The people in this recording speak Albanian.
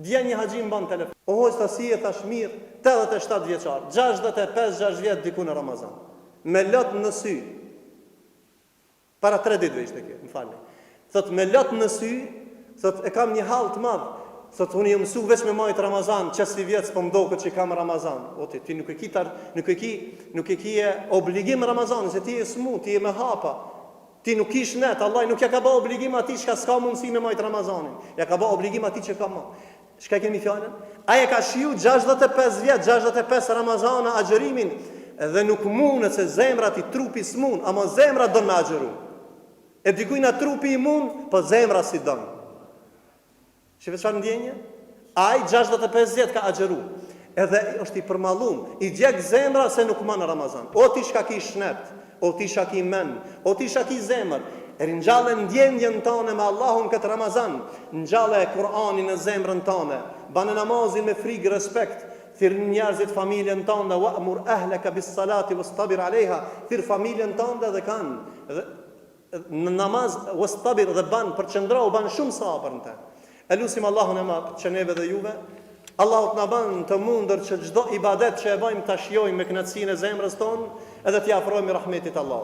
Dje një haxhi mban telefon. O hoç si e thash mirë, 87 vjeçar, 65-6 vjet diku në Ramazan. Me lot në sy. Para 3 ditëve ishte kjo, më falni. Thot me lot në sy, thot e kam një hall të madh. Thot unë jam mësuar vetëm me majt Ramazan, çesi vjet po mdoket që kam Ramazan. O ti nuk e ki obligim Ramazan, se ti je smut, ti je me hapa. Ti nuk kish net, Allah nuk ja ka bë obligim atij që s'ka mundësi me majt Ramazanin. Ja ka bë obligim atij që ka më. Çka kemi fjalën? Ai e ka shiu 65 vjet, 65 Ramazana agjërimin dhe nuk mundet se zemra ti trupi s'mund, ama zemra don me agjëru. E dikujna trupi i mund, po zemra si don. Shifë çfarë ndjenje? Ai 65 vjet ka agjëru. Edhe është i përmallum, i djeg zemra se nuk ma në Ramazan. O ti shka ki shnet, o ti shka ki men, o ti shka ki zemër. Rinjallë ndjenjën tane me Allahun këtë Ramazan, ngjallë Kur'anin në zemrën tane, banë namazin me frikë respekt, thirr njerëzit familjen tënde, wa'mur ahlaka bis salati wastabir alayha, thirr familjen tënde dhe kanë në namaz wastabir dhe ban përqendrohu, ban shumë sabër në të. Elusim Allahun e madh që neve dhe juve, Allahu të na bën të mundër që çdo ibadet që e bëjmë ta shijojmë me kënaqësinë e zemrës tonë, edhe t'i afrojmë rahmetit Allahut.